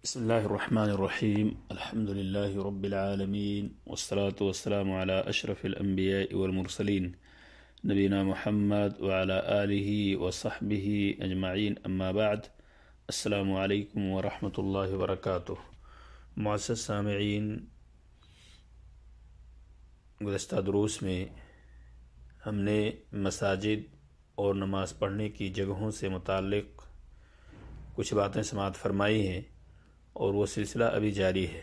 بسم الله الرحمن الرحيم الحمد لله رب العالمين والصلاة والسلام على أشرف الأنبياء والمرسلين نبينا محمد وعلى آله وصحبه أجمعين أما بعد السلام عليكم ورحمة الله وبركاته. معزز سامعین، گزشتہ دروس میں ہم نے مساجد اور نماز پڑھنے کی جگہوں سے متعلق کچھ باتیں سماعت فرمائی ہیں اور وہ سلسلہ ابھی جاری ہے۔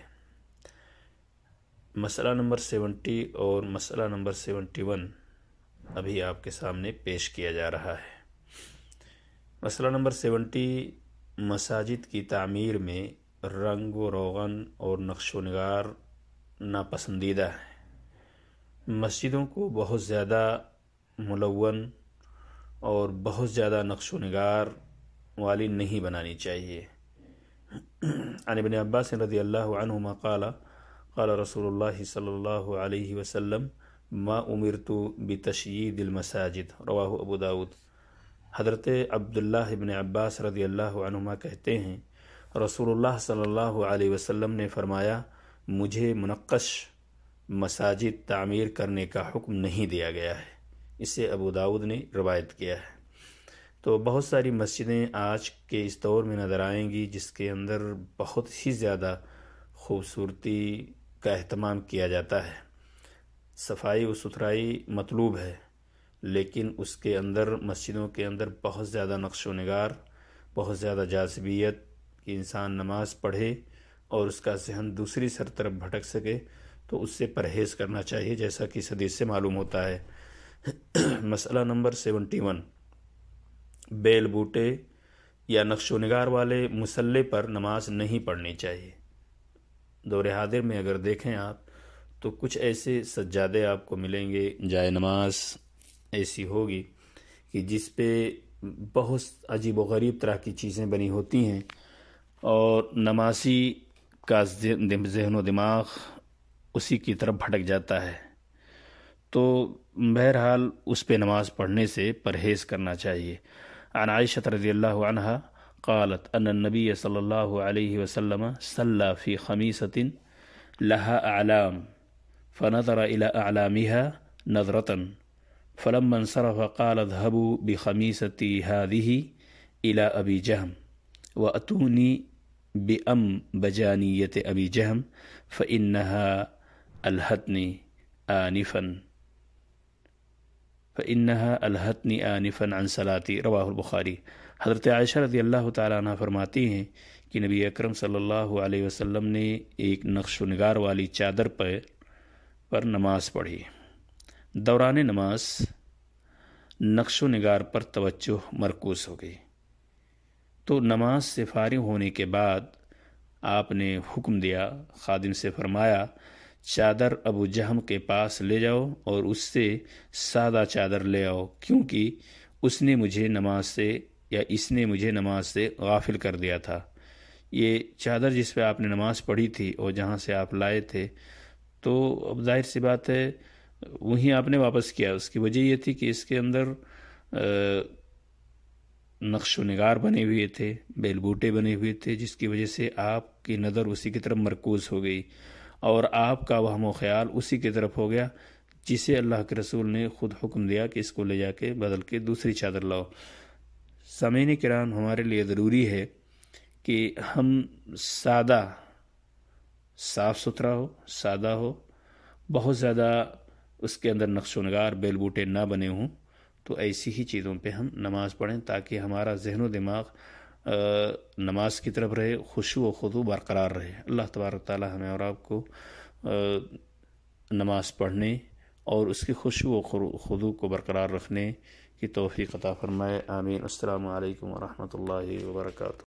مسئلہ نمبر 70 اور مسئلہ نمبر 71 ابھی آپ کے سامنے پیش کیا جا رہا ہے۔ مسئلہ نمبر 70، مساجد کی تعمیر میں رنگ و روغن اور نقش و نگار ناپسندیدہ ہے۔ مسجدوں کو بہت زیادہ ملون اور بہت زیادہ نقش و نگار والی نہیں بنانی چاہیے۔ عن ابن عباس رضی اللہ عنہما قال قال رسول اللہ صلی اللہ علیہ وسلم ما امرت بتشیید المساجد، رواہ ابو داود۔ حضرت عبداللہ ابن عباس رضی اللہ عنہما کہتے ہیں، رسول اللہ صلی اللہ علیہ وسلم نے فرمایا، مجھے منقش مساجد تعمیر کرنے کا حکم نہیں دیا گیا ہے۔ اسے ابو داود نے روایت کیا ہے۔ تو بہت ساری مسجدیں آج کے اس دور میں نظر آئیں گی جس کے اندر بہت ہی زیادہ خوبصورتی کا اہتمام کیا جاتا ہے، صفائی و ستھرائی مطلوب ہے، لیکن اس کے اندر مسجدوں کے اندر بہت زیادہ نقش و نگار، بہت زیادہ جاذبیت کہ انسان نماز پڑھے اور اس کا ذہن دوسری طرف بھٹک سکے، تو اس سے پرہیز کرنا چاہیے، جیسا کہ اس حدیث سے معلوم ہوتا ہے۔ مسئلہ نمبر 71، بیل بوٹے یا نقش و نگار والے مصلے پر نماز نہیں پڑھنی چاہیے۔ دور حاضر میں اگر دیکھیں آپ تو کچھ ایسے سجادے آپ کو ملیں گے، جائے نماز ایسی ہوگی کہ جس پہ بہت عجیب و غریب طرح کی چیزیں بنی ہوتی ہیں، اور نمازی کا ذہن و دماغ اسی کی طرف بھٹک جاتا ہے۔ تو بہرحال اس پہ نماز پڑھنے سے پرہیز کرنا چاہیے۔ عن عائشة رضی اللہ عنہا قالت ان النبی صلی اللہ علیہ وسلم صلی فی خمیسة لها اعلام فنظر الى اعلامها نظرة فلما انصرف قال اذهبوا بخمیستي هذه الى ابی جہم واتونی بأنبجانية ابی جہم فإنها الہتنی آنفا عن صلاتی، رواہ البخاری۔ حضرت عائشہ رضی اللہ تعالیٰ عنہ فرماتی ہیں کہ نبی اکرم صلی اللہ علیہ وسلم نے ایک نقش و نگار والی چادر پر نماز پڑھی۔ دوران نماز نقش و نگار پر توجہ مرکوز ہو گئی، تو نماز سے فارغ ہونے کے بعد آپ نے حکم دیا، خادم سے فرمایا، چادر ابو جہم کے پاس لے جاؤ اور اس سے سادہ چادر لے آؤ، کیونکہ اس نے مجھے نماز سے غافل کر دیا تھا۔ یہ چادر جس پہ آپ نے نماز پڑھی تھی اور جہاں سے آپ لائے تھے، تو اب ظاہر سی بات ہے وہیں آپ نے واپس کیا۔ اس کی وجہ یہ تھی کہ اس کے اندر نقش و نگار بنے ہوئے تھے، بیل بوٹے بنے ہوئے تھے، جس کی وجہ سے آپ کی نظر اسی کی طرف مرکوز ہو گئی اور آپ کا وہم و خیال اسی کی طرف ہو گیا، جسے اللہ کے رسول نے خود حکم دیا کہ اس کو لے جا کے بدل کے دوسری چادر لاؤ۔ سامعین کرام، ہمارے لیے ضروری ہے کہ ہم سادہ، صاف ستھرا ہو، سادہ ہو، بہت زیادہ اس کے اندر نقش و نگار بیل بوٹے نہ بنے ہوں، تو ایسی ہی چیزوں پہ ہم نماز پڑھیں تاکہ ہمارا ذہن و دماغ نماز کی طرف رہے، خشوع و خضوع برقرار رہے۔ اللہ تبارک تعالی ہمیں اور آپ کو نماز پڑھنے اور اس کی خشوع و خضوع کو برقرار رکھنے کی توفیق عطا فرمائے، آمین۔ السلام علیکم ورحمۃ اللہ وبرکاتہ۔